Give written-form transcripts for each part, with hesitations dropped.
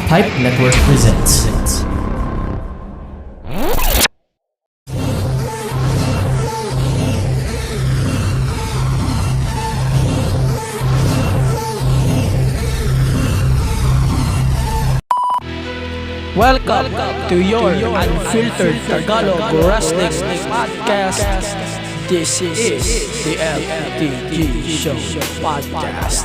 Pipe Network presents. Welcome to your unfiltered Tagalog Wrestling Podcast. This is the LTG Show Podcast.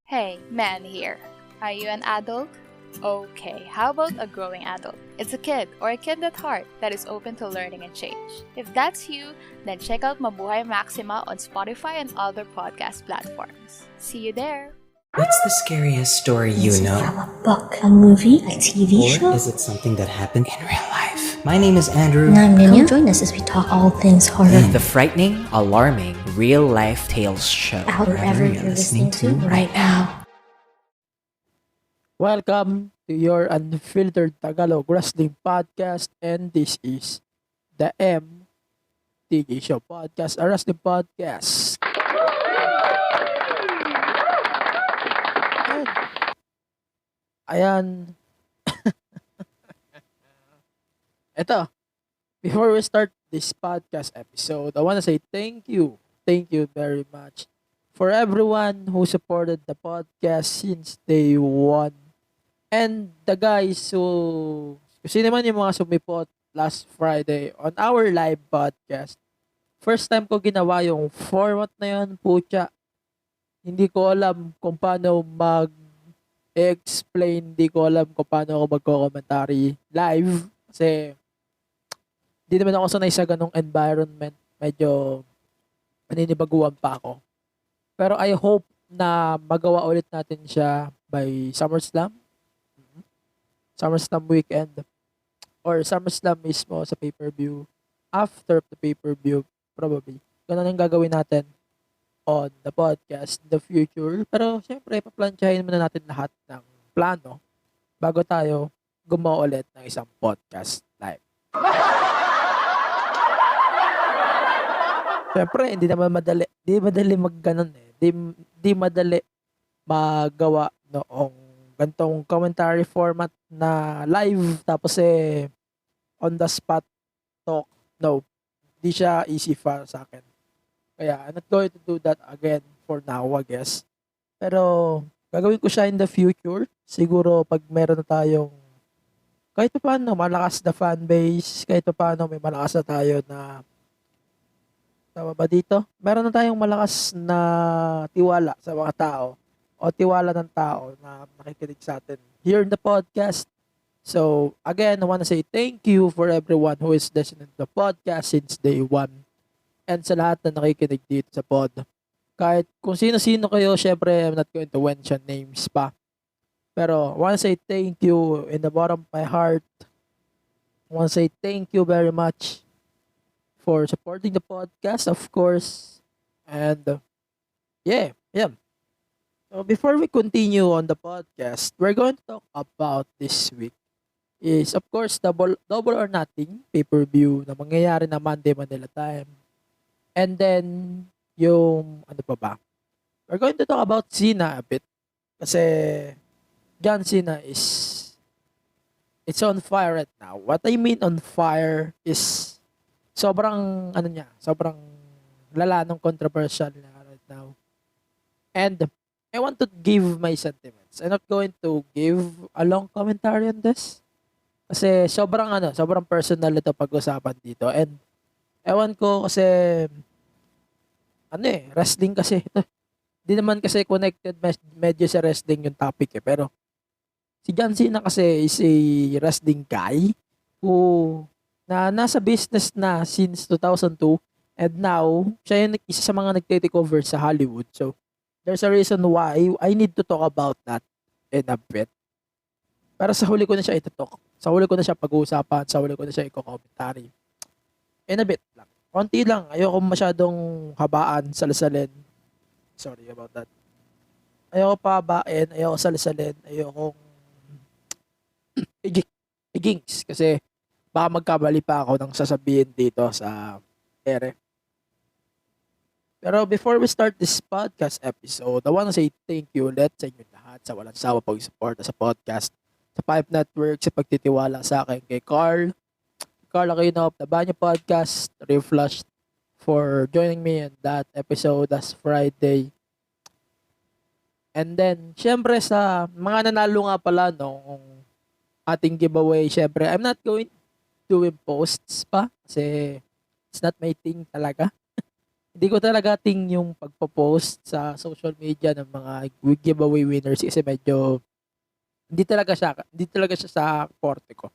Hey, man here. Are you an adult? Okay, how about a growing adult? It's a kid or a kid at heart that is open to learning and change. If that's you, then check out Mabuhay Maxima on Spotify and other podcast platforms. See you there! What's the scariest story you Is it know? from a book, a movie, a TV Or show? is it something that happened in real life? My name is Andrew. And I'm Ninya. Come join us as we talk all things horror. The frightening, alarming, real-life tales show. Out wherever you're listening to right now. Welcome to your unfiltered Tagalog Wrestling Podcast, and this is the MTG Show Podcast, a wrestling podcast. Ayan. Ito, before we start this podcast episode, I want to say thank you. Thank you very much for everyone who supported the podcast since day one. And the guys who, sino man yung mga sumipot last Friday on our live podcast. First time ko ginawa yung format na yun, pucha. Hindi ko alam kung paano mag-explain, hindi ko alam kung paano ako magko-commentary live. Kasi, hindi naman ako sanay sa ganong environment. Medyo naninibaguan pa ako. Pero I hope na magawa ulit natin siya by SummerSlam. SummerSlam weekend. Or SummerSlam mismo sa pay-per-view. After the pay-per-view, probably. Ganun yung gagawin natin on the podcast in the future. Pero, syempre, paplansyahin muna natin lahat ng plano bago tayo gumawa ulit ng isang podcast live. Syempre, hindi naman madali. Di madali magganon eh. Di madali magawa noong gantong commentary format na live tapos on the spot talk. No, di siya easy para sa akin. Kaya I'm not going to do that again for now, I guess. Pero gagawin ko siya in the future. Siguro pag meron na tayong kahit pa paano malakas na fan base, kahit pa paano may malakas na tayo na tama ba dito? Meron na tayong malakas na tiwala sa mga tao o tiwala ng tao na nakikinig sa atin here in the podcast. So, again, I want to say thank you for everyone who is listening to the podcast since day one. And sa lahat na nakikinig dito sa pod. Kahit kung sino-sino kayo, syempre, I'm not going to mention names pa. Pero, I want to say thank you in the bottom of my heart. I want to say thank you very much for supporting the podcast, of course. And, yeah. So before we continue on the podcast, we're going to talk about this week is of course Double or Nothing pay-per-view na mangyayari na Monday Manila time. And then yung ano pa ba? We're going to talk about Cena a bit kasi John Cena it's on fire right now. What I mean on fire is sobrang sobrang lala ng controversial na right now. And I want to give my sentiments. I'm not going to give a long commentary on this. Kasi sobrang personal ito pag-usapan dito. And ewan ko kasi wrestling kasi ito. Hindi naman kasi connected medyo sa wrestling yung topic eh. Pero si John Cena kasi is a wrestling guy who nasa business na since 2002 and now siya yung isa sa mga nagte-take over sa Hollywood. So there's a reason why I need to talk about that in a bit. Pero sa huli ko na siya itutok. Sa huli ko na siya pag-uusapan. Sa huli ko na siya i-commentary. In a bit lang. Konti lang. Ayoko masyadong habaan, salasalin. Sorry about that. Ayoko pahabain. Ayoko salasalin. Ayoko igings. Kasi baka magkamali pa ako ng sasabihin dito sa ere. Pero before we start this podcast episode, I wanna say thank you ulit sa inyo lahat sa walang sawa pag-support sa podcast, sa Pipe Network, sa pagtitiwala sa akin kay Carl Aquino of the Banyo Podcast, Reflushed, for joining me in that episode last Friday. And then, syempre sa mga nanalo nga pala nung ating giveaway, syempre, I'm not going doing posts pa kasi it's not my thing talaga. Hindi ko talaga ting yung pagpo-post sa social media ng mga giveaway winners kasi medyo hindi talaga siya sa forte ko.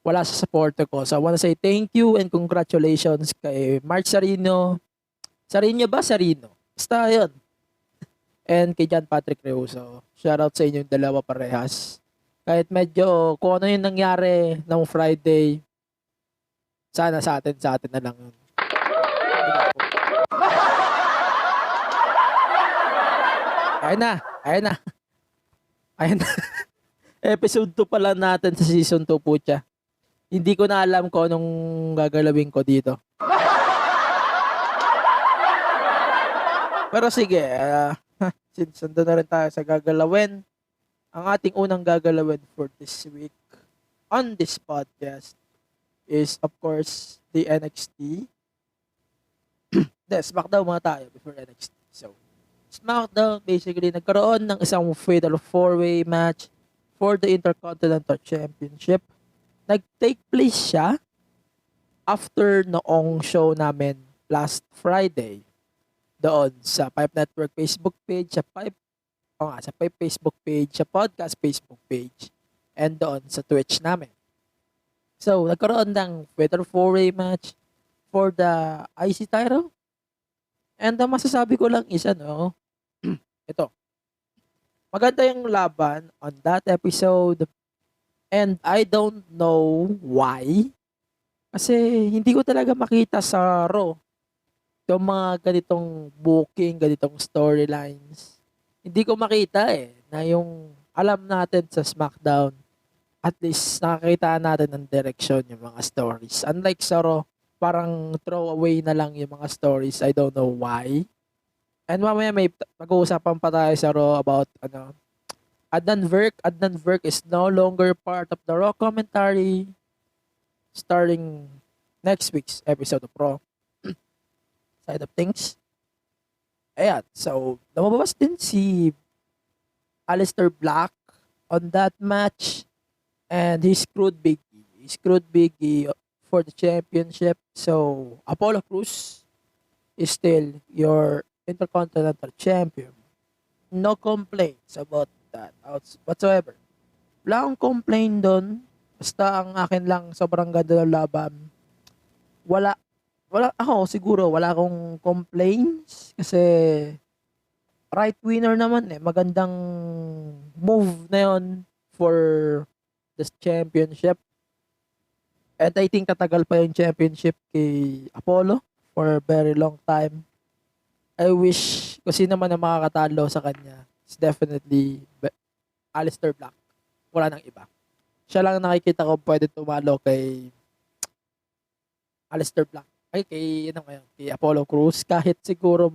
Wala sa forte ko. So I wanna say thank you and congratulations kay Mark Sarino. Sarino ba? Sarino. Basta yun. And kay John Patrick Reuso. Shoutout sa inyong dalawa parehas. Kahit medyo kung ano yung nangyari ng Friday, sana sa atin na lang yun. Ayun na. Episode 2 pala natin sa season 2 po siya. Hindi ko na alam kung anong gagalawin ko dito. Pero sige, since nandun na rin tayo sa gagalawin, ang ating unang gagalawin for this week on this podcast is of course the NXT. SmackDown muna tayo before NXT. So, SmackDown basically nagkaroon ng isang fatal 4-way match for the Intercontinental Championship. Nag-take place siya after noong show namin last Friday doon sa Pipe Network Facebook page, sa Pipe Facebook page, sa podcast Facebook page, and doon sa Twitch namin. So, nagkaroon ng fatal 4-way match for the IC title. And ang masasabi ko lang is ito. Maganda yung laban on that episode. And I don't know why. Kasi hindi ko talaga makita sa Raw yung mga ganitong booking, ganitong storylines. Hindi ko makita na yung alam natin sa SmackDown, at least nakakita natin ng direction yung mga stories. Unlike sa Raw, parang throw away na lang yung mga stories. I don't know why. And mamaya may pag-uusapan pa tayo sa Raw about Adnan Virk is no longer part of the Raw commentary starting next week's episode of Raw. Side of things. Ayan. So, lumabas din si Aleister Black on that match and he screwed Big E. He screwed Big E for the championship. So, Apollo Crews is still your Intercontinental Champion. No complaints about that whatsoever. Wala akong complaint doon. Basta ang akin lang sobrang ganda ng laban. Wala ako siguro wala akong complaints kasi right winner naman magandang move na yon for the championship. And I think tatagal pa yung championship kay Apollo for a very long time. I wish kung sino man ang makakatalo sa kanya, it's definitely Aleister Black. Wala nang iba. Siya lang nakikita ko pwede tumalo kay Aleister Black. Kay Apollo Crews. Kahit siguro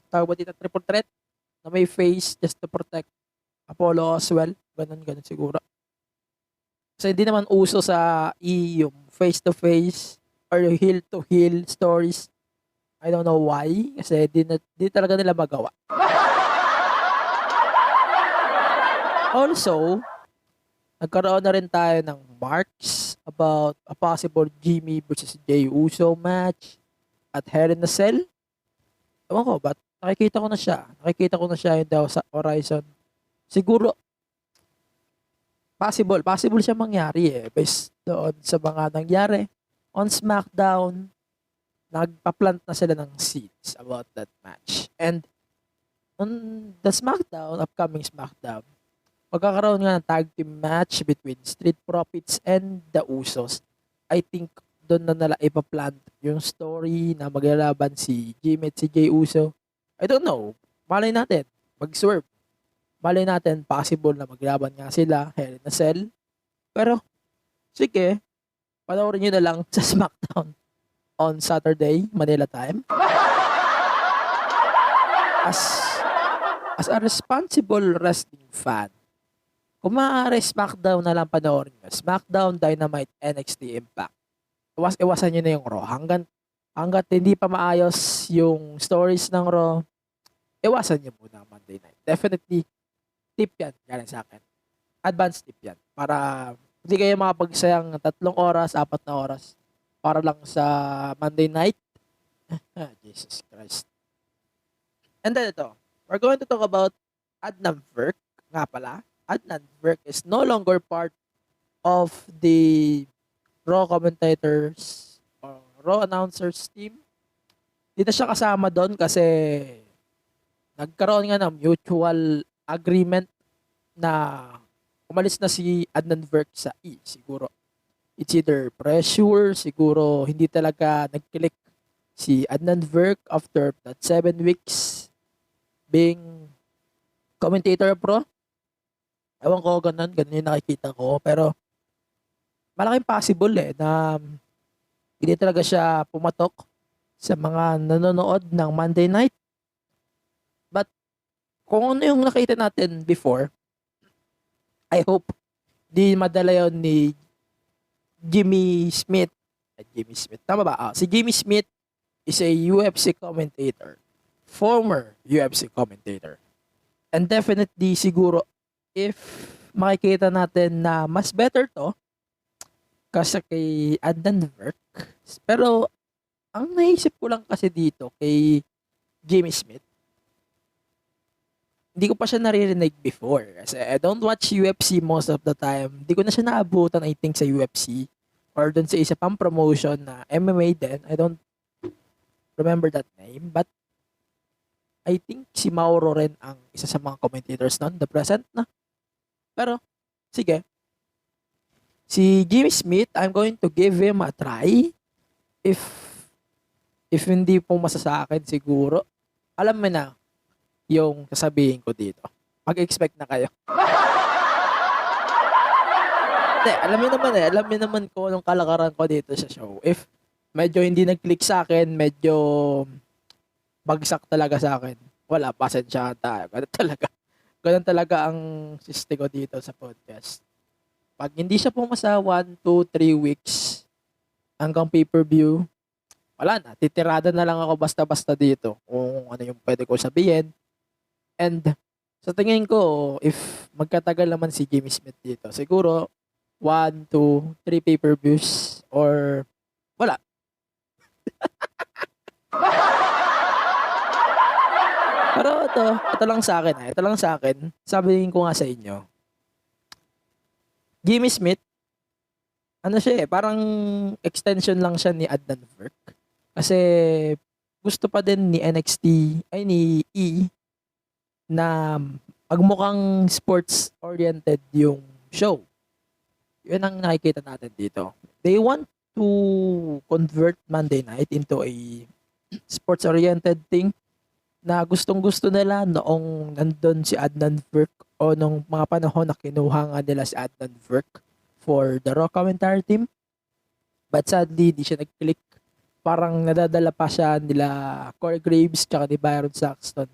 tawag ba dito, triple threat na may face just to protect Apollo as well. Ganun siguro. Kasi hindi naman uso sa yung face-to-face or heel-to-heel stories. I don't know why. Kasi di talaga nila magawa. Also, nagkaroon na rin tayo ng marks about a possible Jimmy versus Jey Uso match at Hell in a Cell. Ewan ko, but nakikita ko na siya yun daw sa Horizon. Siguro, possible siya mangyari based doon sa mga nangyari on SmackDown. Nagpa-plant na sila ng seeds about that match. And on the upcoming SmackDown, magkakaroon nga ng tag team match between Street Profits and the Usos. I think doon na nila ipaplant yung story na maglalaban si Jimmy at si Jay Uso. I don't know. Malay natin. Mag-swerve. Malay natin, possible na maglaban nga sila. Hell in a Cell. Pero, sige. Panoorin nyo na lang sa SmackDown on Saturday, Manila time. As a responsible wrestling fan, kung maaari SmackDown na lang panoorin nyo. SmackDown, Dynamite, NXT, Impact. Iwasan nyo na yung Raw. Hanggat hindi pa maayos yung stories ng Raw, iwasan nyo muna ang Monday Night. Definitely, tip yan. Galing sa akin. Advanced tip yan. Para hindi kayo makapagsayang 3 oras, 4 na oras para lang sa Monday Night. Jesus Christ. And then ito, we're going to talk about Adnan Virk. Nga pala, Adnan Virk is no longer part of the Raw commentators or Raw announcers team. Hindi na siya kasama doon kasi nagkaroon nga ng mutual agreement na umalis na si Adnan Virk sa E. Siguro it's either pressure, siguro hindi talaga nag-click si Adnan Virk after that 7 weeks being commentator pro. Ewan ko, ganun yung nakikita ko. Pero, malaking possible na hindi talaga siya pumatok sa mga nanonood ng Monday Night. But, kung ano yung nakita natin before, I hope di madala yun ni Jimmy Smith. Jimmy Smith, tama ba? Si Jimmy Smith is a UFC commentator. Former UFC commentator. And definitely, siguro, if makikita natin na mas better to kasi kay Adnan Virk. Pero, ang naisip ko lang kasi dito kay Jimmy Smith, hindi ko pa siya naririnig before. Kasi I don't watch UFC most of the time. Hindi ko na siya naabutan, I think, sa UFC or dun sa isa pang promotion na MMA din. I don't remember that name. But, I think si Mauro rin ang isa sa mga commentators nun, the present na. Pero, sige. Si Jimmy Smith, I'm going to give him a try. If hindi po masasakin siguro, alam mo na yung sasabihin ko dito. Mag-expect na kayo. Hindi, alam niyo naman ko anong kalakaran ko dito sa show. If medyo hindi nag-click sa akin, medyo bagsak talaga sa akin. Wala, pasensya tayo. Ganun talaga ang siste ko dito sa podcast. Pag hindi siya pumasa 1, 2, 3 weeks hanggang pay-per-view, wala na. Titirada na lang ako basta-basta dito kung ano yung pwede ko sabihin. And sa tingin ko, if magkatagal naman si Jimmy Smith dito, siguro 1, 2, 3 pay-per-views or wala. Pero ito lang sa akin. Ito lang sa akin. Sabihin ko nga sa inyo. Jimmy Smith, ano siya parang extension lang siya ni Adnan Virk. Kasi gusto pa din ni NXT, ay ni E, na magmukhang sports-oriented yung show. Yun ang nakikita natin dito. They want to convert Monday Night into a sports-oriented thing na gustong-gusto nila noong nandun si Adnan Virk o nung mga panahon na kinuha nga nila si Adnan Virk for the Raw commentary team. But sadly, di siya nag-click. Parang nadadala pa siya nila Corey Graves tsaka ni Byron Saxton.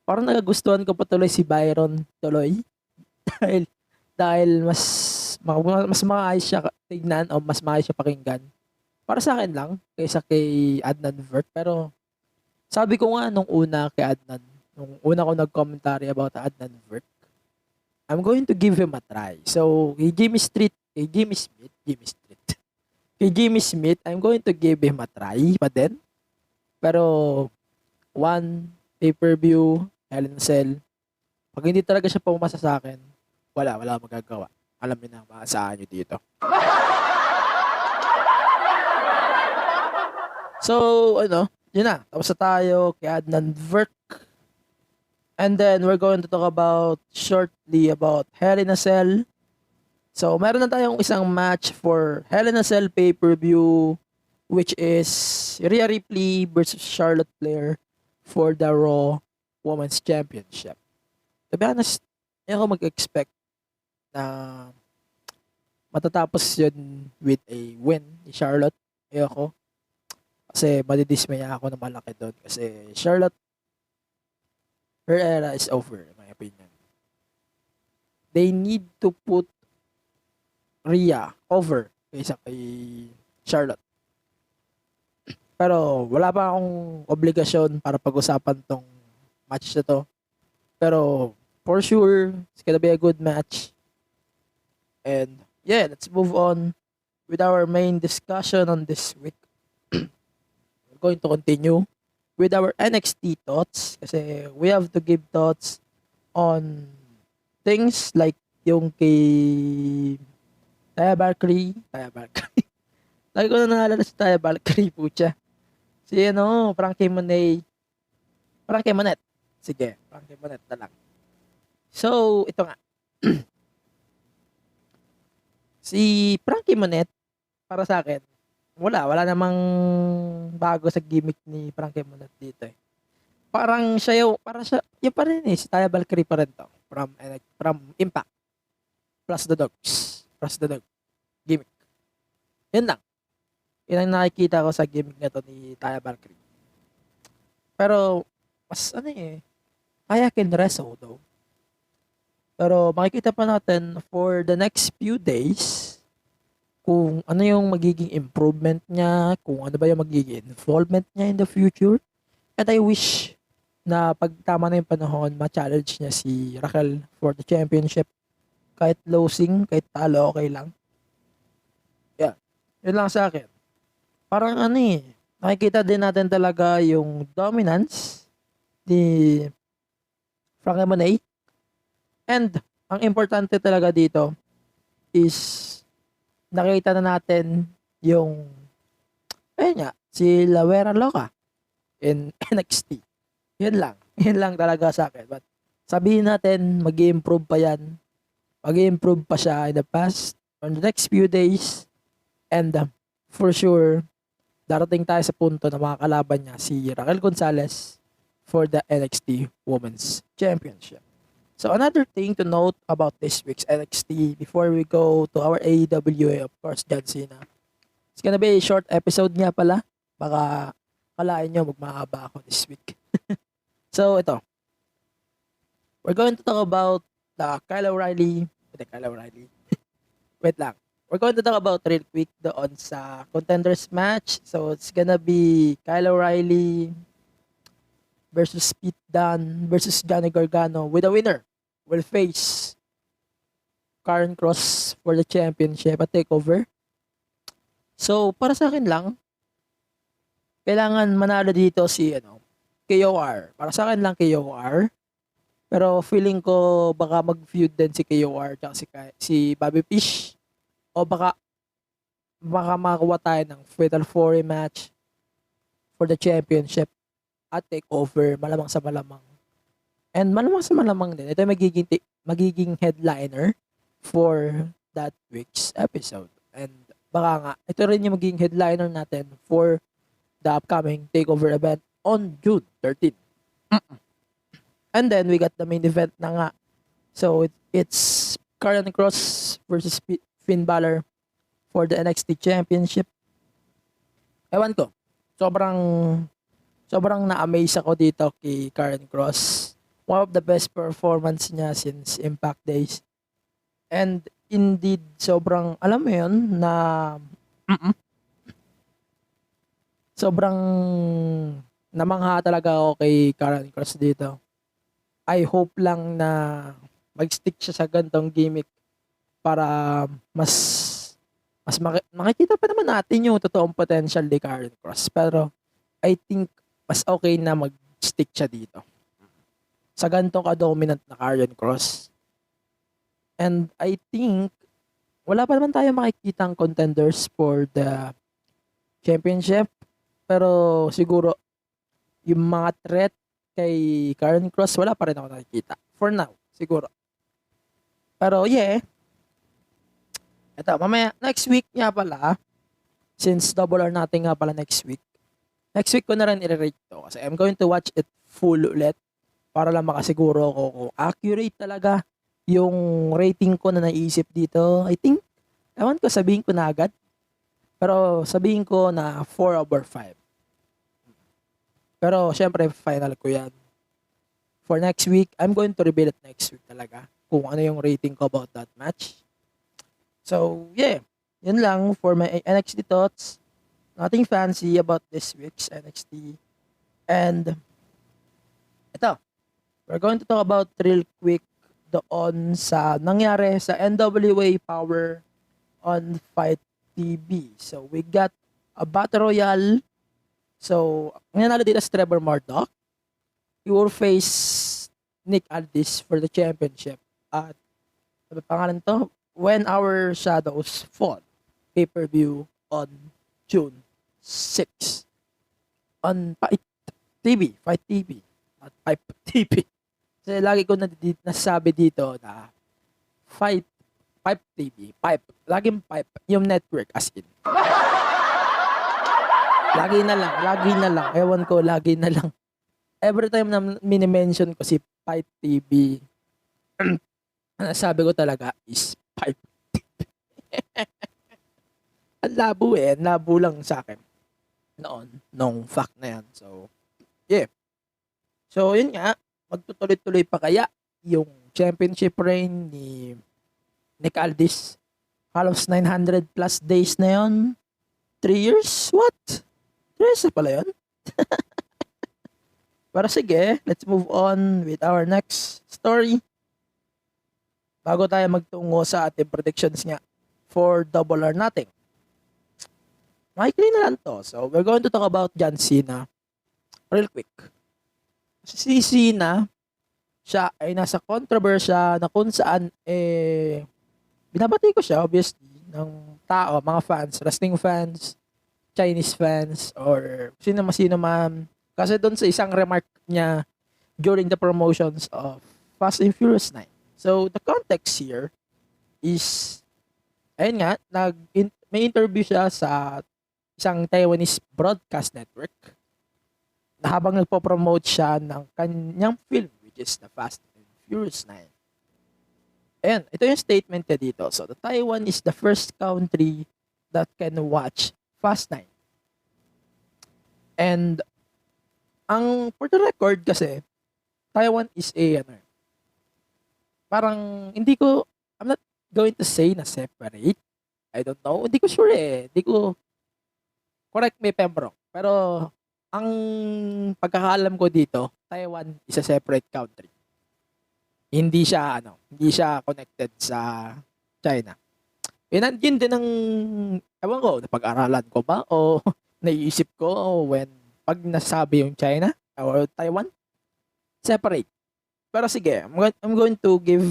Parang nagagustuhan ko pa tuloy si Byron tuloy. dahil mas maayos siya tignan o mas maayos siya pakinggan. Para sa akin lang, kaysa kay Adnan Virk. Pero sabi ko nga nung una kay Adnan, nung una ko nag-commentary about Adnan Virk, I'm going to give him a try. So, kay Jimmy Smith, I'm going to give him a try pa din. Pero, one pay-per-view, Hell in a Cell, pag hindi talaga siya pumasa sa akin, wala magagawa. Alam niyo na, maasahan niyo dito. So, yun na. Tapos na tayo kay Adnan Virk. And then we're going to talk about shortly about Hell in a Cell. So meron na tayong isang match for Hell in a Cell pay-per-view, which is Rhea Ripley versus Charlotte Flair for the Raw Women's Championship. To be honest, hindi ako mag-expect na matatapos yun with a win ni Charlotte. Ayoko. Kasi madidismaya ako na malaki doon. Kasi Charlotte, her era is over, in my opinion. They need to put Rhea over kaysa kay Charlotte. Pero wala pa akong obligasyon para pag-usapan tong match na to. Pero for sure, it's gonna be a good match. And yeah, let's move on with our main discussion on this week. We're going to continue with our NXT thoughts kasi we have to give thoughts on things like yung kay Taya Valkyrie. Lagi ko na naalala si Taya Valkyrie, pucha. Si Frankie Monet. Sige, Frankie Monet na lang. So, ito nga. Si Frankie Monet, para sa akin, wala namang bago sa gimmick ni Frankie Monet dito eh. Parang siya yung pa rin eh, si Taya Valkyrie pa rin to. From Impact. Plus the dog. Gimmick. Yun lang. Yun ang nakikita ko sa gimmick na to ni Taya Valkyrie. Pero, mas Taya can wrestle though. Pero makikita pa natin for the next few days kung ano yung magiging improvement niya, kung ano ba yung magiging involvement niya in the future. And I wish na pag tama na yung panahon, ma-challenge niya si Raquel for the championship. Kahit losing, kahit talo, okay lang. Yeah. Yun lang sa akin. Parang nakikita din natin talaga yung dominance ni Frankie Monet. And ang importante talaga dito is nakita na natin yung si La Vera Loca in NXT. Yun lang talaga sa akin. But sabihin natin, mag-i-improve pa yan. Mag-i-improve pa siya in the past, on the next few days. And for sure, darating tayo sa punto na makakalaban niya si Raquel Gonzalez for the NXT Women's Championship. So another thing to note about this week's NXT before we go to our AEW, of course, John Cena. It's gonna be a short episode nga pala. Baka kalain nyo magmahaba ako this week. So ito. We're going to talk about the Kyle O'Reilly. Wait lang. We're going to talk about real quick doon sa contenders match. So it's gonna be Kyle O'Reilly versus Pete Dunne versus Johnny Gargano, with a winner will face Karrion Kross for the championship at TakeOver. So para sa akin lang, kailangan manalo dito si KOR. Para sa akin lang KOR. Pero feeling ko baka mag-feud din si KOR at si Bobby Fish. O baka makakuha tayo ng Fatal 4 match for the championship at TakeOver, malamang sa malamang. And malamang sa malamang din, ito magiging headliner for that week's episode. And baka nga, ito rin yung magiging headliner natin for the upcoming TakeOver event on June 13. And then we got the main event na nga. So it's Karrion Kross versus Finn Balor for the NXT Championship. Ewan ko, sobrang na-amaze ako dito kay Karrion Kross. One of the best performance niya since Impact days. And indeed, sobrang, alam mo yun, na sobrang namangha talaga ako kay Karrion Kross dito. I hope lang na mag-stick siya sa gantong gimmick para makikita pa naman natin yung totoong potential ni Karrion Kross. Pero I think mas okay na mag-stick siya dito sa gantong ka-dominant na Karrion Kross. And I think wala pa naman tayo makikitang contenders for the championship. Pero siguro yung mga threat kay Karen Cross, wala pa rin ako nakikita. For now, siguro. Pero yeah, ito, mamaya, next week nga pala, since double or nothing nga pala next week ko na rin i-rate to. Kasi I'm going to watch it full ulit para lang makasiguro ako kung accurate talaga yung rating ko na naisip dito. I think, ewan ko, sabihin ko na agad. Pero sabihin ko na 4/5. Pero syempre, final ko yan. For next week, I'm going to reveal it next week talaga kung ano yung rating ko about that match. So, yeah. Yun lang for my NXT thoughts. Nothing fancy about this week's NXT. And, ito. We're going to talk about real quick doon sa nangyari sa NWA Power on Fight TV. So, we got a Battle Royale. So, ang nanalo dito si Trevor Murdoch. He will face Nick Aldis for the championship. At, ano pangalan to? When Our Shadows Fall. Pay-per-view on June 6. On Fight TV. Fight TV. Not Fight TV. Kasi lagi ko nasabi dito na Fight TV. Pipe. Laging pipe. Yung network as in. Lagi na lang. Ewan ko, lagi na lang. Every time na mini-mention ko si Fight TV, sabi ko talaga is Pipe TV. Ang labo eh. Ang labo lang sa akin. Nung fact na yan. So, yeah. So, yun nga. Magtutuloy-tuloy pa kaya yung championship reign ni Nick Aldis. Halos 900 plus days na yun. 3 years? What? 3 years na pala yun? Pero sige, let's move on with our next story. Bago tayo magtungo sa ating predictions nga for Double or Nothing. Maikli na lang to. So, we're going to talk about John Cena real quick. Si Cena, siya ay nasa kontrobersya na kung saan binabati ko siya obviously ng tao, mga fans, wrestling fans, Chinese fans, or sino man. Kasi doon sa isang remark niya during the promotions of Fast and Furious 9. So, the context here is, ayun nga, may interview siya sa isang Taiwanese broadcast network na habang nagpo-promote siya ng kanyang film, which is the Fast and Furious 9. Ayan, ito yung statement niya dito. So, the Taiwan is the first country that can watch Fast 9. And, for the record kasi, Taiwan is parang, I'm not going to say na separate. I don't know. Hindi ko sure eh. Correct me if I'm wrong. Pero, ang pagkakaalam ko dito, Taiwan is a separate country. Hindi siya connected sa China. Yun din ang, ewan ko, napag-aralan ko ba o naiisip ko pag nasabi yung China or Taiwan, separate. Pero sige, I'm going to give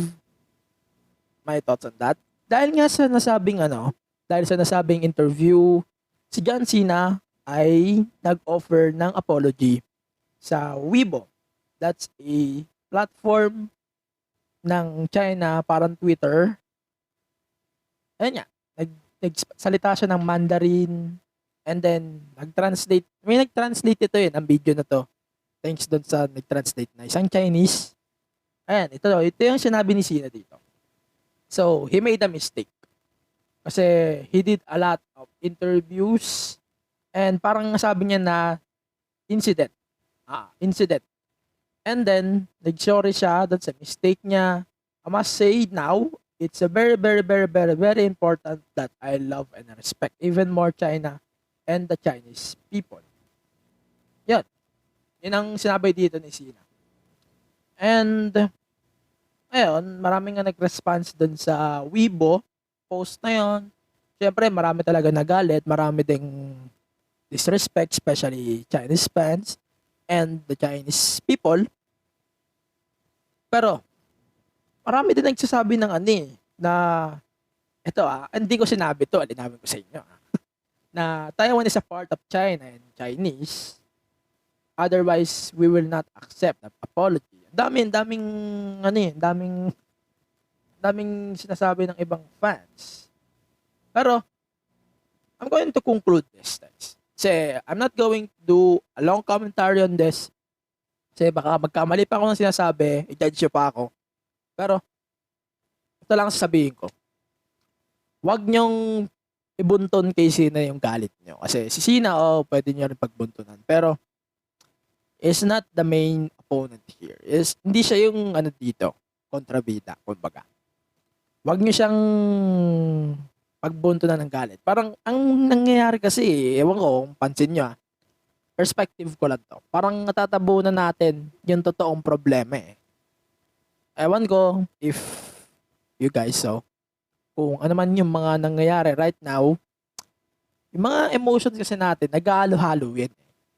my thoughts on that. Dahil sa nasabing interview, si John Cena ay nag-offer ng apology sa Weibo. That's a platform ng China, parang Twitter. Ayun nga, nagsalita siya ng Mandarin and then nag-translate ito ng video na to. Thanks doon sa nag-translate na isang Chinese. Ayan, ito yung sinabi ni Cena dito. So, he made a mistake. Kasi he did a lot of interviews and parang sabi niya na incident. And then, nag-sorry siya doon sa mistake niya. I must say now, it's a very, very, very, very, very important that I love and respect even more China and the Chinese people. Yan. Yun ang sinabi dito ni Cena. And, ayun, maraming nga nag-response dun sa Weibo post na yun. Siyempre, marami talaga nagalit. Marami ding disrespect, especially Chinese fans and the Chinese people. Pero, marami din nagsasabi ng na ito hindi ko sinabi to, alinawin ko sa inyo na Taiwan is a part of China and Chinese. Otherwise, we will not accept the apology. Daming ano eh, daming sinasabi ng ibang fans. Pero I'm going to conclude this, guys. Kasi I'm not going to do a long commentary on this. Kasi baka magkamali pa ako ng sinasabi, i-judge pa ako. Pero ito lang sasabihin ko. Huwag nyong ibuntun kay Sina yung galit nyo. Kasi si Sina, pwede nyo rin pagbuntunan. Pero is not the main opponent here. Hindi siya yung dito, kontrabida, kumbaga. Huwag nyo siyang pagbuntunan ng galit. Parang ang nangyayari kasi, ewan ko kung pansin nyo perspective ko lang to. Parang natatabunan natin yung totoong problema eh. Ewan ko if you guys saw kung ano man yung mga nangyayari right now, yung mga emotions kasi natin, nag-halo-halo yan.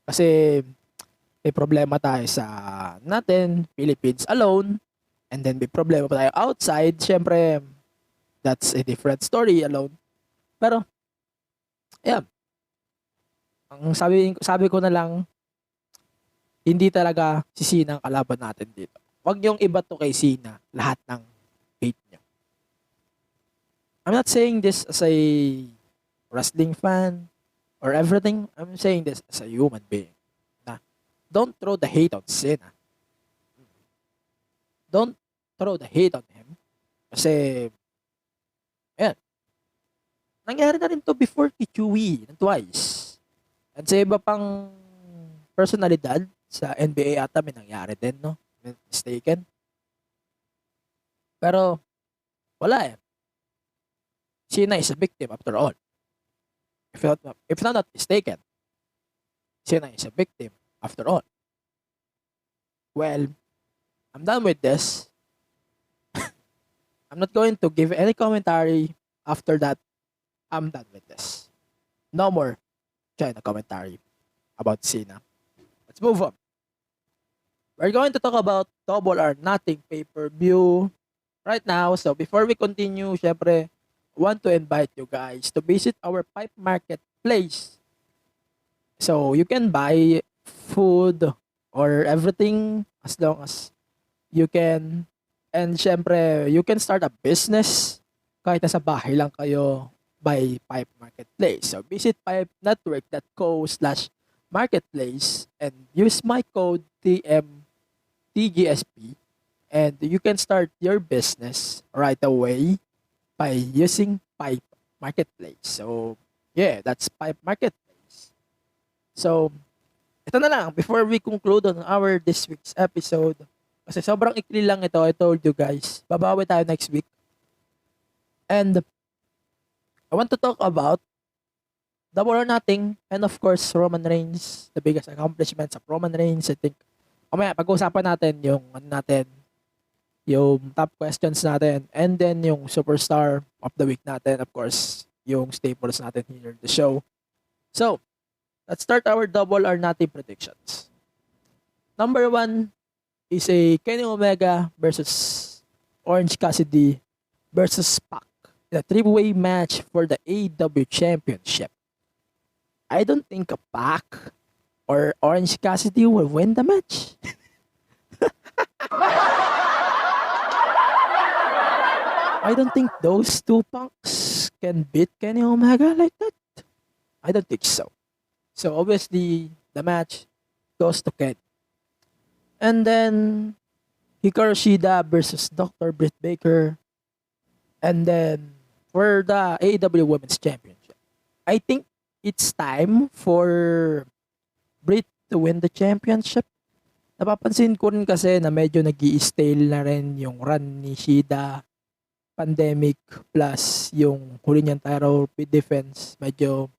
Kasi may problema tayo sa natin, Philippines alone, and then may problema pa tayo outside, syempre, that's a different story alone. Pero, yeah, ang sabi ko na lang, hindi talaga si Sina ang kalaban natin dito. Huwag yung iba to kay Sina, lahat ng hate nyo. I'm not saying this as a wrestling fan or everything. I'm saying this as a human being. Don't throw the hate on Cena. Don't throw the hate on him. Kasi, ayan. Nangyari na rin to before kay Chewie, twice. At sa iba pang personalidad, sa NBA ata may nangyari din, no? Mistaken. Pero, wala eh. Cena is a victim after all. If not mistaken, Cena is a victim after all. Well, I'm done with this. I'm not going to give any commentary after that. I'm done with this. No more China commentary about Cena. Let's move on. We're going to talk about Double or Nothing pay-per-view right now. So before we continue, syempre, I want to invite you guys to visit our Pipe Marketplace. So you can buy food or everything as long as you can. And syempre, you can start a business kahit nasa bahay lang kayo by Pipe Marketplace. So visit pipenetwork.co/marketplace and use my code TMTGSP and you can start your business right away by using Pipe Marketplace. So yeah, that's Pipe Marketplace. So ito na lang, before we conclude on our this week's episode, kasi sobrang ikli lang ito, I told you guys, babawi tayo next week. And I want to talk about Double or Nothing, and of course, Roman Reigns, the biggest accomplishments of Roman Reigns, I think. Mamaya, pag-uusapan natin yung top questions natin, and then yung superstar of the week natin, of course, yung staples natin here in the show. So, let's start our Double or Nothing predictions. Number 1 is a Kenny Omega versus Orange Cassidy versus Pac in a three-way match for the AEW Championship. I don't think a Pac or Orange Cassidy will win the match. I don't think those two punks can beat Kenny Omega like that. I don't think so. So obviously, the match goes to Ken. And then, Hikaru Shida versus Dr. Britt Baker. And then, for the AEW Women's Championship. I think it's time for Britt to win the championship. Napapansin ko rin kasi na medyo nag-i-stale na rin yung run ni Shida. Pandemic plus yung huli niyang title defense. Medyo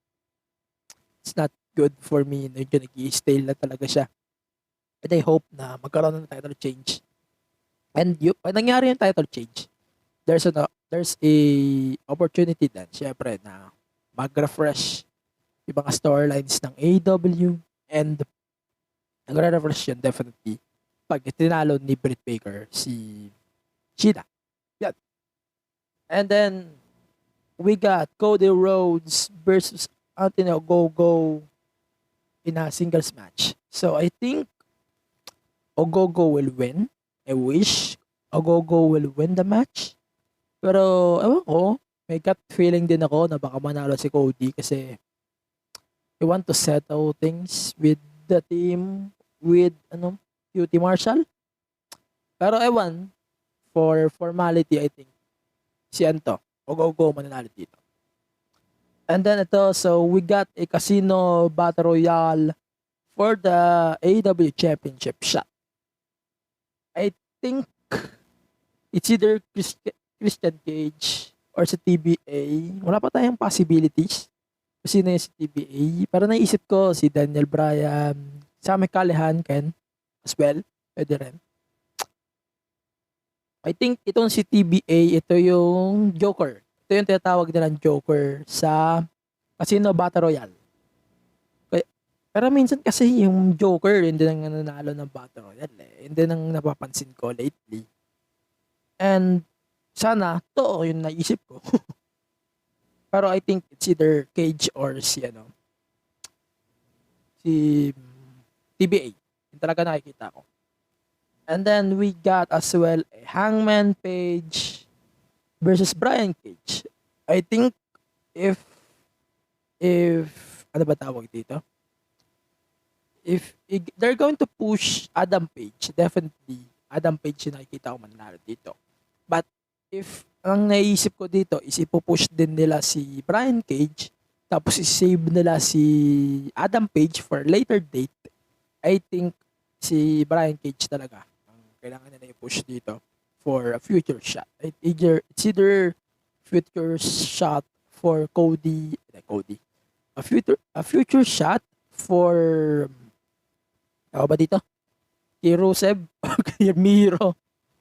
it's not good for me. Medyo nag-i-stale na talaga siya. And I hope na magkaroon ng title change. And pag nangyari yung title change, there's a opportunity then, syempre, na mag-refresh yung mga storylines ng AEW and nag-refresh yun definitely pag tinalo ni Britt Baker si Shida. Yan. And then, we got Cody Rhodes versus Anthony Ogogo in a singles match. So I think Ogogo will win. I wish Ogogo will win the match. Pero ewan ko, may gut feeling din ako na baka manalo si Cody kasi he want to settle things with the team with QT Marshall. Pero ewan, for formality I think si Ogogo mananalo dito. And then ito, so we got a casino battle royale for the AEW Championship shot. I think it's either Christian Cage or si TBA. Wala pa tayong possibilities. Kung sino yung si TBA. Pero naisip ko si Daniel Bryan, Sami Callihan, Ken, as well. Pwede rin. I think itong si TBA, ito yung Joker. Ito yung tinatawag nilang Joker sa Casino Battle Royale. Pero minsan kasi yung Joker, hindi nang nanalo ng Battle Royale eh. Hindi nang napapansin ko lately. And sana, to yung naisip ko. Pero I think it's either Cage or si TBA. Yung talaga nakikita ko. And then we got as well a Hangman Page versus Brian Cage. I think if ano ba tawag dito? If they're going to push Adam Page, definitely Adam Page yung nakikita ko mananalo dito. But if ang naisip ko dito is ipupush din nila si Brian Cage tapos i-save nila si Adam Page for later date, I think si Brian Cage talaga ang kailangan nila i-push dito for a future shot. It's either future shot for Cody. A future shot for ba dito? Kay Rusev o kay Miro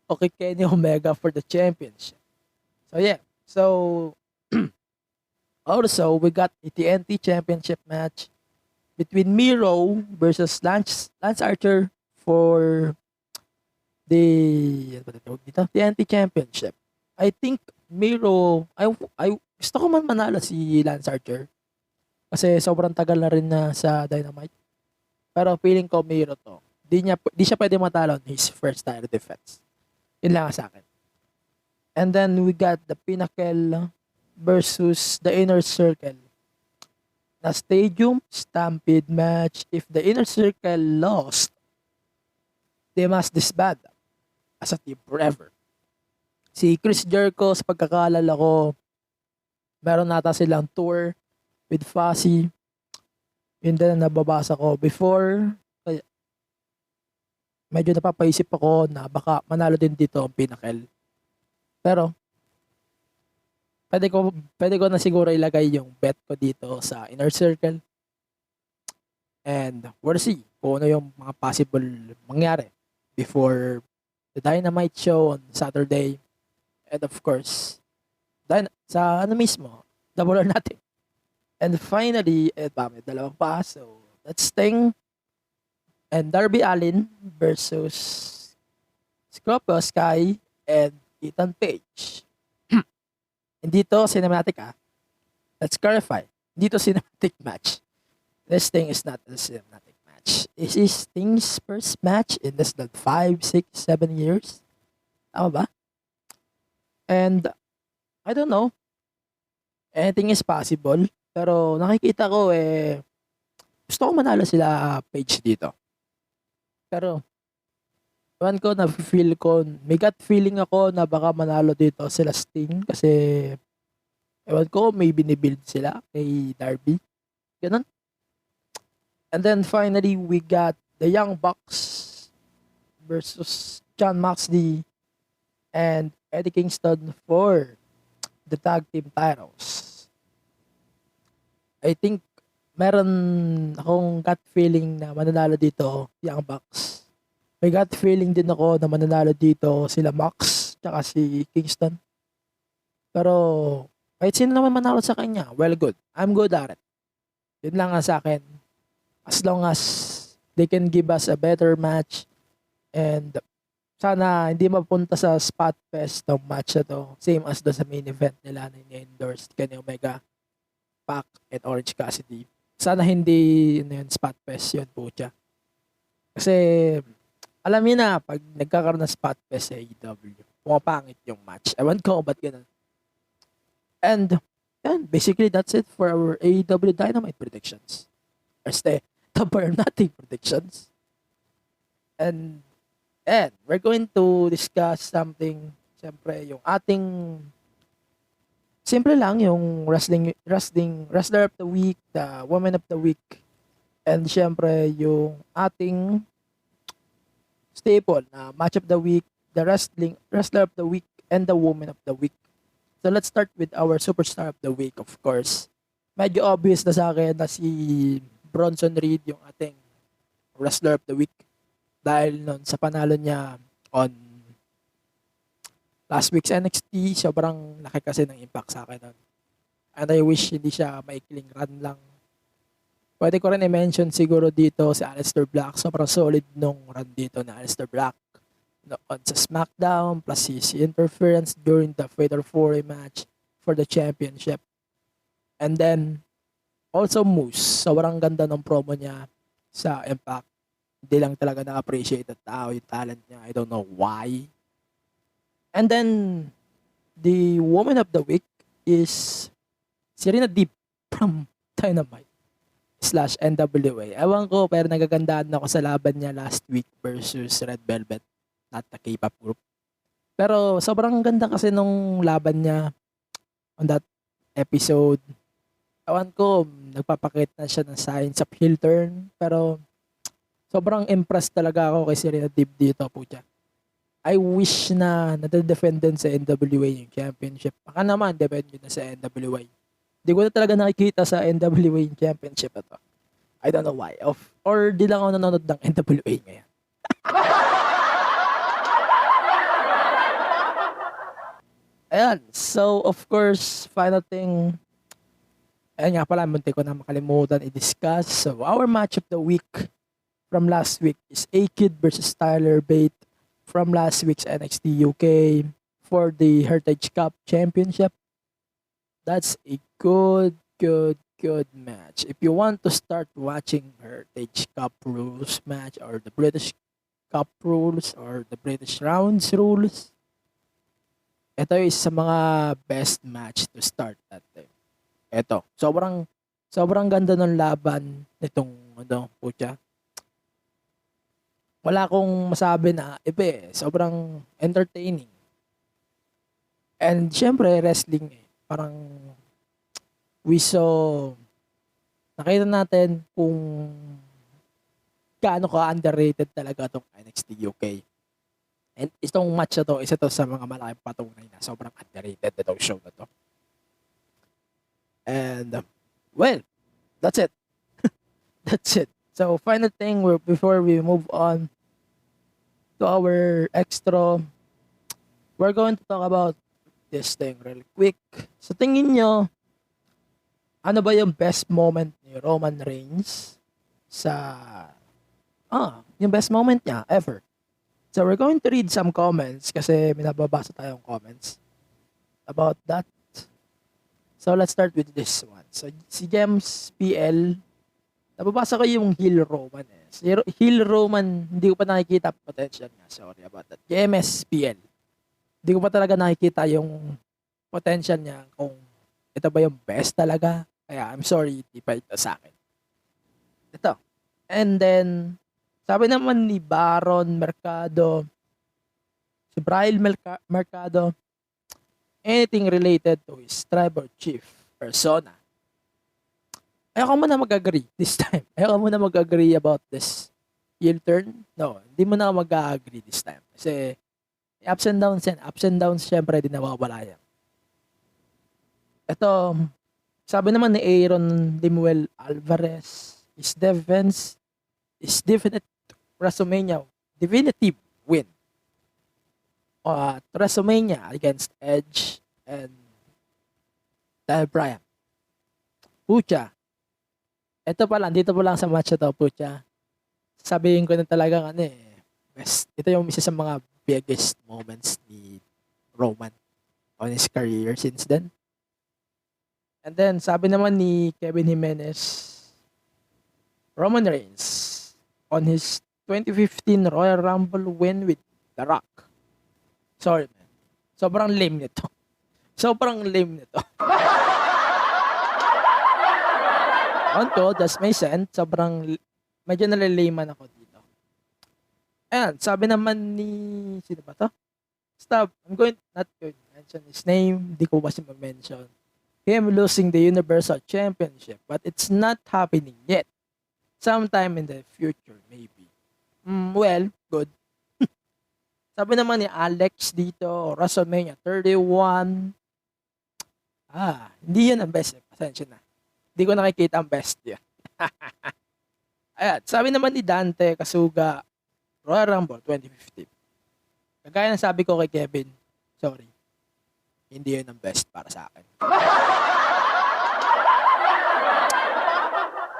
o kay Kenny Omega for the championship. So yeah. So also we got a TNT championship match between Miro versus Lance Archer for the TNT championship. I think Miro, I gusto ko man manalo si Lance Archer kasi sobrang tagal na rin na sa Dynamite. Pero feeling ko Miro to. Di siya pwede matalo on his first title defense. Yun lang sa akin. And then we got the Pinnacle versus the Inner Circle. Na Stadium Stampede match. If the Inner Circle lost, they must disband as a team forever. Si Chris Jericho, sa pagkakaalala ko, meron nata silang tour with Fuzzy. Yun din ang nababasa ko before. Medyo napapaisip ako na baka manalo din dito ang Pinnacle. Pero pwede ko na siguro ilagay yung bet ko dito sa Inner Circle. And we'll see kung ano yung mga possible mangyari before the Dynamite show on Saturday. And of course, sa mismo, Double or Nothing. And finally, may dalawang pa. So, that's Sting and Darby Allin versus Scorpio Sky and Ethan Page. Hindi to cinematic Let's clarify. Hindi to cinematic match. This thing is not a cinematic match. This is Sting's first match in less than 5, 6, 7 years. Tama ba? And, I don't know. Anything is possible. Pero nakikita ko gusto ko manalo sila Page dito. Pero ewan ko, na-feel ko, may gut feeling ako na baka manalo dito sila Sting kasi ewan ko, may binibuild sila kay Darby. Ganun. And then finally, we got the Young Bucks versus Jon Moxley and Eddie Kingston for the tag team titles. I think meron akong gut feeling na mananalo dito Young Bucks. May gut feeling din ako na mananalo dito sila Mox tsaka si Kingston. Pero kahit sino naman manalo sa kanya, well good. I'm good at it. Yun lang nga sa akin. As long as they can give us a better match and sana hindi mapunta sa spot fest ng match na to. Same as doon sa main event nila na ni-endorsed Kenny Omega, Pac, and Orange Cassidy. Sana hindi ano yun, spot fest yun po siya. Kasi alam niyo na pag nagkakaroon ng spot fest sa AEW, pumapangit yung match. Ewan ko ba't ganun. And yan, basically that's it for our AEW Dynamite predictions. Or the Burn Nothing predictions. And we're going to discuss something, siyempre, yung ating simple lang yung wrestler of the week, the woman of the week, and syempre yung ating staple na match of the week, the wrestler of the week, and the woman of the week. So let's start with our superstar of the week, of course. Medyo obvious na sa akin na si Bronson Reed yung ating wrestler of the week dahil nun sa panalo niya on last week's NXT, sobrang laki kasi ng impact sa akin nun. And I wish hindi siya maikling run lang. Pwede ko rin i-mention siguro dito si Aleister Black. Sobrang solid nung run dito na Aleister Black. Noon sa SmackDown, plus his interference during the Fatal 4 match for the championship. And then, also Moose. Sobrang ganda ng promo niya sa Impact. Hindi lang talaga na-appreciate at tao yung talent niya. I don't know why. And then, the woman of the week is Serena Deeb from Dynamite / NWA. Ewan ko, pero nagagandaan ako sa laban niya last week versus Red Velvet, not the K-pop group. Pero sobrang ganda kasi nung laban niya on that episode. Ewan ko, nagpapakita na siya ng signs of heel turn. Pero sobrang impressed talaga ako kay Serena Deeb dito po siya. I wish na nadedefend din sa NWA yung championship. Baka naman, depend yun na sa NWA. Hindi ko na talaga nakikita sa NWA yung championship ito. I don't know why. Or di lang ako nanonood ng NWA ngayon. Ayan. So, of course, final thing. Ayan nga pala, munti ko na makalimutan i-discuss. So, our match of the week from last week is A-Kid versus Tyler Bate from last week's NXT UK for the Heritage Cup Championship. That's a good match. If you want to start watching Heritage Cup rules match or the British Cup rules or the British Rounds rules, ito is sa mga best match to start at time. Ito, sobrang ganda ng laban nitong pucha. Wala akong masabi na iba eh. Sobrang entertaining. And syempre, wrestling eh. Parang nakita natin kung gaano ka underrated talaga itong NXT UK. And itong match na to, isa to sa mga malaking patunay na sobrang underrated itong show na to. And, well, that's it. That's it. So, final thing before we move on to our extra, we're going to talk about this thing real quick. So, tingin nyo, ano ba yung best moment ni Roman Reigns yung best moment niya ever? So, we're going to read some comments kasi minababasa tayong comments about that. So, let's start with this one. So, si James PL, nababasa ko yung heel Roman eh. Si heel Roman, hindi ko pa nakikita potential niya. Sorry about that. JMSPL. Hindi ko pa talaga nakikita yung potential niya kung ito ba yung best talaga. Kaya I'm sorry, hindi pa ito sa akin. Ito. And then, sabi naman ni Baron Mercado, si Brian Mercado, anything related to his tribal chief persona. Ayoko mo na mag-agree this time. Ayoko mo na mag-agree about this heel turn. No, hindi mo na mag-agree this time. Kasi ups and downs, syempre, di nawawala yan. Ito, sabi naman ni Aaron Limuel Alvarez, his defense is definitive win at WrestleMania against Edge and Daniel Bryan. Pucha. Ito pa lang, dito pa lang sa match na to, pucha. Sabihin ko na talagang best. Ito yung isa sa mga biggest moments ni Roman on his career since then. And then, sabi naman ni Kevin Jimenez, Roman Reigns on his 2015 Royal Rumble win with The Rock. Sorry, man. Sobrang lame nito. Sobrang lame nito. On ko, that's my sense. Medyo nalilayman ako dito. Ayan, sabi naman ni, sino ba to? Stop. Not going to mention his name. Di ko kasi ma-mention. Him losing the Universal Championship, but it's not happening yet. Sometime in the future, maybe. Well, good. Sabi naman ni Alex dito, WrestleMania 31. Hindi yun ang best. Pasensya na. Hindi ko nakikita ang best yan. Ayan, sabi naman ni Dante Kasuga, Royal Rumble 2015. Kagaya ng sabi ko kay Kevin, sorry, hindi yun ang best para sa akin.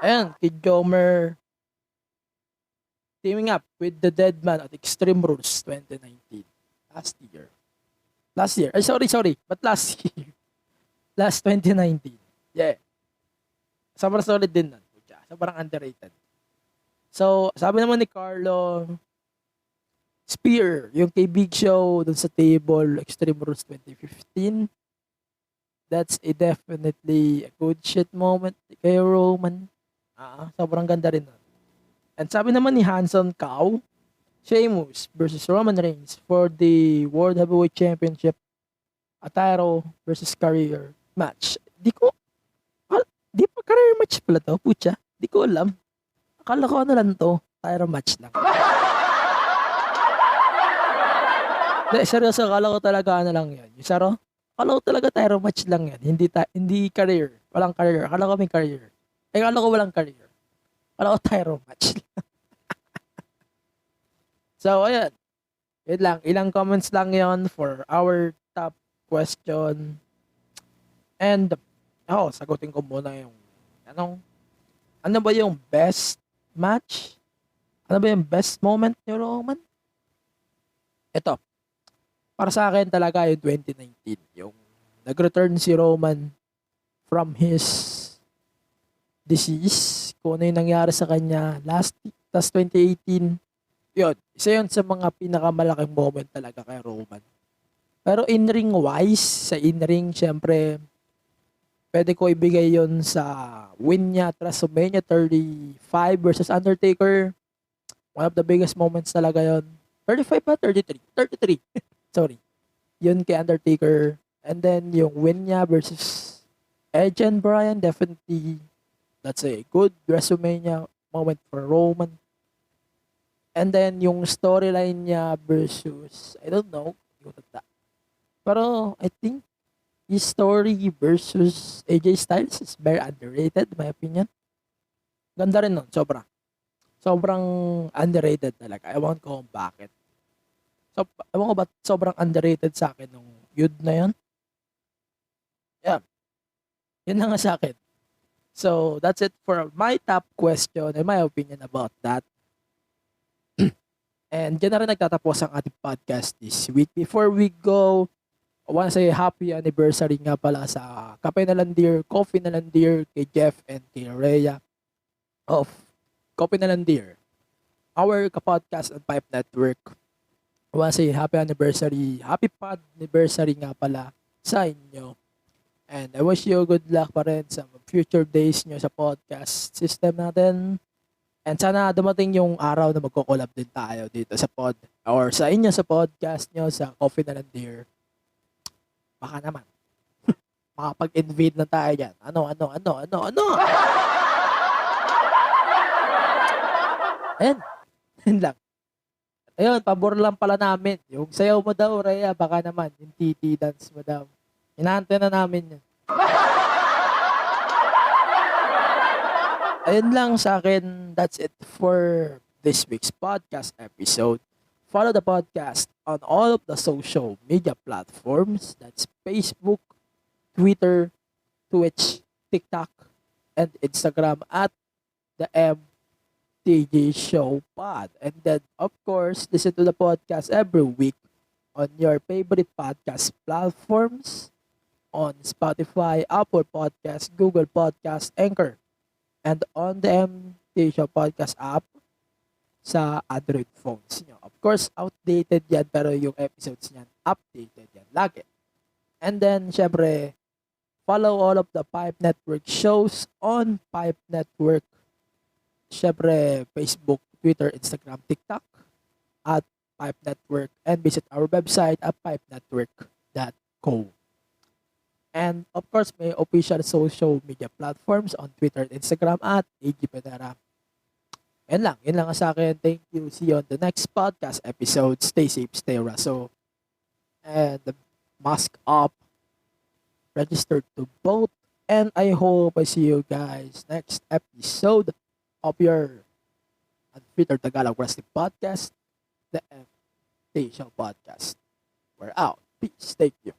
Ayan, Kid Jomer, teaming up with the Deadman at Extreme Rules 2019. Last year. Sorry. But last year. Last 2019. Yeah. Sobrang solid din nun. Sobrang underrated. So, sabi naman ni Carlo, Spear, yung kay Big Show dun sa table, Extreme Rules 2015. That's definitely a good shit moment kay Roman. Sobrang ganda rin nun. And sabi naman ni Hanson Cow, Sheamus versus Roman Reigns for the World Heavyweight Championship, a title versus career match. Di pa career match pala to, putya. Di ko alam. Akala ko ano lang to, title match lang. Seryoso, akala ko talaga ano lang yan. Yung saro, akala ko talaga title match lang yan. Hindi career. Walang career. Akala ko may career. Akala ko walang career. Akala ko title match lang. So, ayan. Yun lang. Ilang comments lang yon for our top question. And, sagutin ko muna yung, ano ba yung best match? Ano ba yung best moment ni Roman? Ito. Para sa akin talaga yung 2019. Yung nag-return si Roman from his disease. Kung ano yung nangyari sa kanya last 2018. Yun. Isa yun sa mga pinakamalaking moment talaga kay Roman. Pero in-ring wise, sa in-ring, syempre, pwede ko ibigay yun sa win niya at WrestleMania 35 versus Undertaker. One of the biggest moments talaga yun. 35 ba? 33. 33. Sorry. Yun kay Undertaker. And then yung win niya versus Edge and Bryan, definitely that's a good WrestleMania moment for Roman. And then yung storyline niya versus, I don't know, pero I think his story versus AJ Styles is very underrated, in my opinion. Ganda rin nun, sobrang underrated talaga. Ewan ko kung bakit. Ewan ko ba't sobrang underrated sa akin nung feud na yun. Yeah. Yun lang nga sa akin. So, that's it for my top question and my opinion about that. And dyan na rin nagtatapos ang ating podcast this week. Before we go, I want to say happy anniversary nga pala sa Kape na Landier, Coffee na Landier, kay Jeff and kay Rhea of Coffee na Landier, our kapodcast and Pipe Network. I want to say happy anniversary, happy pod anniversary nga pala sa inyo. And I wish you good luck pa rin sa future days nyo sa podcast system natin. And sana dumating yung araw na magko-collab din tayo dito sa pod or sa inyo sa podcast nyo sa Coffee na Landier. Baka naman. Makapag-invade na tayo dyan. Ano? Ayan. Yun lang. Ayun, pabor lang pala namin. Yung sayaw mo daw, Rhea, baka naman. Yung titi dance mo daw. Inaantay na namin yun. Ayun lang sa akin. That's it for this week's podcast episode. Follow the podcast on all of the social media platforms. That's Facebook, Twitter, Twitch, TikTok, and Instagram at the MTG Show Pod. And then, of course, listen to the podcast every week on your favorite podcast platforms on Spotify, Apple Podcast, Google Podcast, Anchor, and on the Station Podcast app sa Android phones nyo. Of course, outdated yan, pero yung episodes niyan, updated yan lagi. And then, syempre, follow all of the Pipe Network shows on Pipe Network. Syempre, Facebook, Twitter, Instagram, TikTok at Pipe Network, and visit our website at pipenetwork.co. And of course, may official social media platforms on Twitter and Instagram at AG Penera. Yun lang sa akin. Thank you. See you on the next podcast episode. Stay safe, stay raso. And mask up. Register to vote. And I hope I see you guys next episode of your Unfiltered Tagalog Wrestling Podcast, the Station Podcast. We're out. Peace. Thank you.